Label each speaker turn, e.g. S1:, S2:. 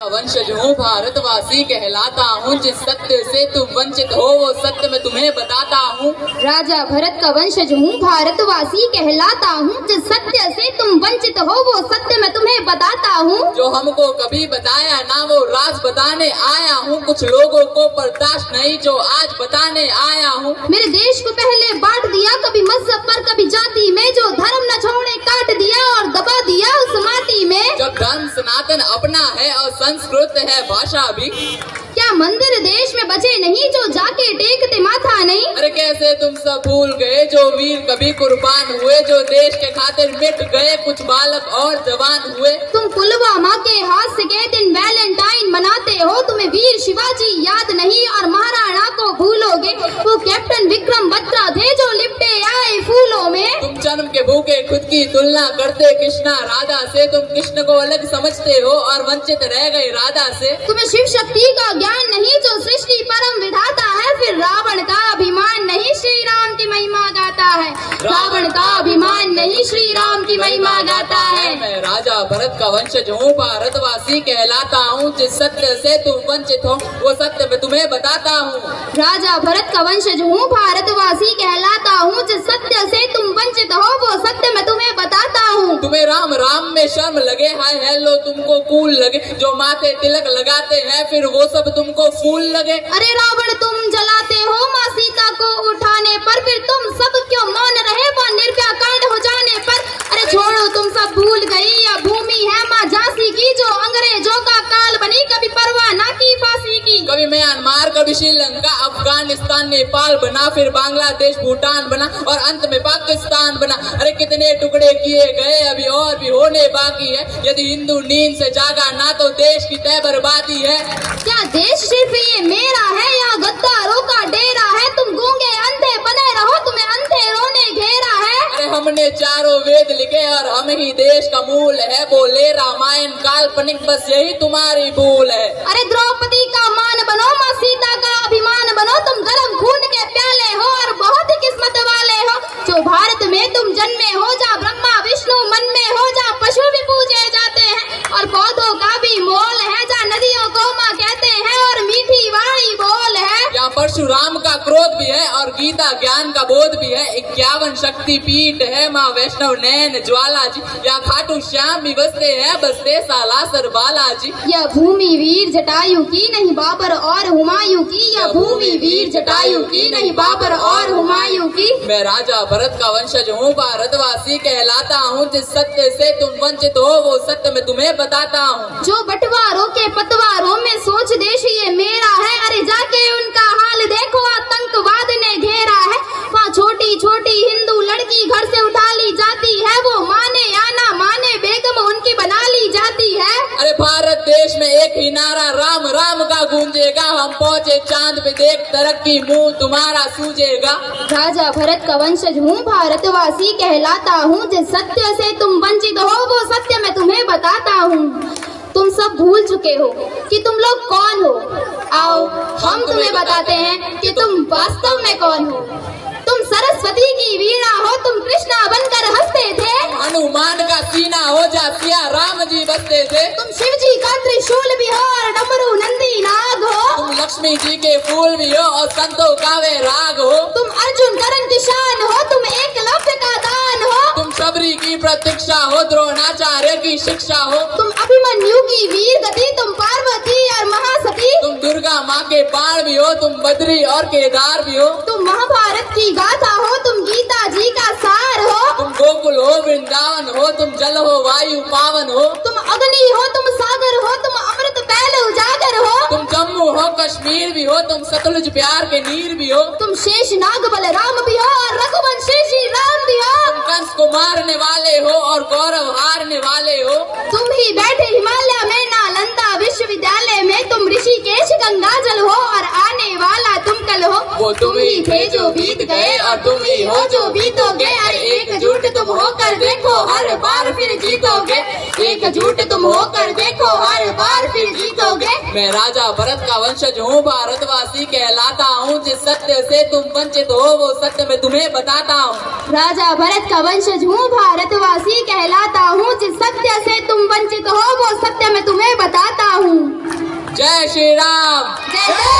S1: वंशज हूँ भारतवासी कहलाता हूँ, जिस सत्य से तुम वंचित हो वो सत्य मैं तुम्हें बताता हूँ।
S2: राजा भरत का वंशज हूँ भारतवासी कहलाता हूँ, जिस सत्य से तुम वंचित हो वो सत्य मैं तुम्हें बताता हूँ।
S1: जो हमको कभी बताया ना वो राज बताने आया हूँ, कुछ लोगों को बर्दाश्त नहीं जो आज बताने आया हूँ।
S2: मेरे देश को पहले बांट दिया, कभी मजहब पर कभी जाति में, जो धर्म न छोड़े काट दिया और दबा दिया उस माटी में।
S1: जब धर्म सनातन अपना है और संस्कृत है भाषा भी,
S2: क्या मंदिर देश में बचे नहीं जो जाके टेकते माथा नहीं।
S1: अरे कैसे तुम सब भूल गए जो वीर कभी कुर्बान हुए, जो देश के खातिर मिट गए कुछ बालक और जवान हुए।
S2: तुम पुलवामा के हादसे के दिन वैलेंटाइन मनाते हो, तुम्हें वीर शिवाजी याद नहीं और महाराणा को भूलोगे। वो कैप्टन विक्रम बत्रा थे जो लिपटे आए फूलों में।
S1: तुम जन्म के भूखे खुद की तुलना करते कृष्णा राधा से, तुम कृष्ण को अलग समझते हो और वंचित रह गए राधा से।
S2: तुम्हें शिव शक्ति का ज्ञान नहीं जो सृष्टि परम विधाता है, फिर रावण का अभिमान नहीं श्री राम की महिमा गाता है। रावण का अभिमान नहीं श्री राम की महिमा गाता है।
S1: मैं राजा भरत का वंशज हूँ भारतवासी कहलाता हूँ, जिस सत्य से तुम वंचित हो वो सत्य मैं तुम्हें बताता हूँ।
S2: राजा भरत का वंशज हूँ भारतवासी कहलाता हूँ, जिस सत्य से तुम वंचित हो वो सत्य मैं तुम्हें बताता हूँ।
S1: तुम्हें राम राम में शर्म लगे, हाय हेलो तुमको कूल लगे, जो माथे तिलक लगाते हैं फिर वो सब तुमको फूल लगे।
S2: अरे रावण तुम जलाते हो माँ सीता को उठाने पर, फिर तुम सब क्यों मौन रहे वो निर्भया कांड हो जाने पर। अरे छोड़ो तुम सब भूल गई यह भूमि है माँ झांसी की, जो अंग्रेजों का काल बनी कभी परवाह ना की फांसी की।
S1: कभी म्यांमार कभी श्रीलंका अफगानिस्तान नेपाल बना, फिर बांग्लादेश भूटान बना और अंत में पाकिस्तान बना। अरे कितने टुकड़े किए गए अभी और भी होने बाकी है, यदि हिंदू नींद से जागा ना तो देश की तय बर्बादी है।
S2: क्या देश सिर्फ ये मेरा है या गद्दारों का डेरा है। तुम गूंगे अंधे बने रहो, तुम्हें अंधेरों ने घेरा है।
S1: अरे हमने चारों वेद लिखे और हम ही देश का मूल है, बोले रामायण काल्पनिक बस यही तुम्हारी भूल है।
S2: अरे द्रौपदी का मान बनो माँ सीता का अभिमान बनो, तुम गरम खून के प्याले हो और बहुत ही किस्मत वाले हो। जो भारत में तुम जन्मे हो, जहाँ ब्रह्मा विष्णु मन में हो, जहाँ पशु भी पूजे जाते हैं और पौधों का भी मोल है, जहाँ नदियों को माँ कहते हैं और मीठी वाणी बोल है।
S1: यहाँ परशुराम का क्रोध भी है और गीता ज्ञान का बोध भी है। 51 शक्ति पीठ है माँ वैष्णव नैन ज्वाला जी, यहाँ खाटू श्याम भी बसते हैं बसते सालासर बालाजी।
S2: यह भूमि वीर जटायु की नहीं बाबर और हुमायूं की, यह भूमि वीर जटायु की नहीं बाबर और हुमायूं की।
S1: मैं राजा भरत का वंशज हूँ भारतवासी कहलाता हूँ, जिस सत्य से तुम वंचित हो वो सत्य मैं तुम्हें बताता हूँ।
S2: जो बंटवारों के पतवारों में सोच देश ये मेरा है, अरे जाके उनका हाल देखो आतंकवाद ने घेरा है। वहाँ छोटी छोटी हिंदू लड़की घर से उठा ली जाती है, वो माने या ना माने बेगम उनकी बना ली जाती है।
S1: अरे भारत देश में एक ही नारा राम राम का गूंजेगा, हम पहुँचे चांद पे देख तरक्की मुंह तुम्हारा सूझेगा।
S2: राजा भरत का वंशज हूँ भारतवासी कहलाता हूँ, जिस सत्य से तुम वंचित हो वो सत्य मैं तुम्हें बताता हूँ। तुम सब भूल चुके हो कि तुम लोग कौन हो, आओ हम तुम्हें बताते हैं कि तुम वास्तव में कौन हो। तुम सरस्वती की वीणा हो, तुम कृष्णा बनकर हंसते थे।
S1: हनुमान का सीना हो जा सिया राम जी बसते थे।
S2: तुम शिव जी का त्रिशूल भी हो और डमरू नंदी नाग हो।
S1: तुम लक्ष्मी जी के फूल भी हो और संतों का वे राग हो।
S2: तुम अर्जुन करण किसान हो, तुम एकलव्य का दान हो।
S1: तुम सबरी की प्रतीक्षा हो, द्रोणाचार्य की शिक्षा हो।
S2: तुम अभिमन्यु की वीर गति, तुम पार्वती और महासती।
S1: तुम दुर्गा माँ के बाण भी हो, तुम बद्री और केदार भी हो।
S2: तुम महाभारत की गाथा हो, तुम गीता जी का सार हो।
S1: तुम गोकुल हो वृंदावन हो, तुम जल हो वायु पावन हो।
S2: तुम अग्नि हो, तुम सागर हो, तुम अमृत पहले उजागर हो।
S1: तुम जम्मू हो कश्मीर भी हो, तुम सतलुज प्यार के नीर भी हो।
S2: तुम शेष नाग बलराम भी हो और रघुवंशी श्री राम भी हो।
S1: तुम कंस को मारने वाले हो और गौरव हारने वाले हो।
S2: तुम ही बैठे हिमालय में नालंदा विश्वविद्यालय में, तुम ऋषिकेश गंगाजल हो और आने वाला तुम कल हो।
S1: वो तुम ही थे जो बीत गए और तुम ही हो जो बीतोगे। अरे एकजुट तुम होकर देखो हर बार फिर जीतोगे, एकजुट तुम होकर देखो हर बार फिर जीतोगे। मैं राजा भरत का वंशज हूँ, भारतवासी कहलाता हूँ। जिस सत्य से तुम वंचित हो वो सत्य मैं तुम्हें बताता हूँ।
S2: राजा भरत का वंशज हूँ, भारतवासी कहलाता हूँ। जिस सत्य से तुम वंचित हो वो सत्य मैं तुम्हें बताता हूँ।
S1: जय श्री राम।
S2: जय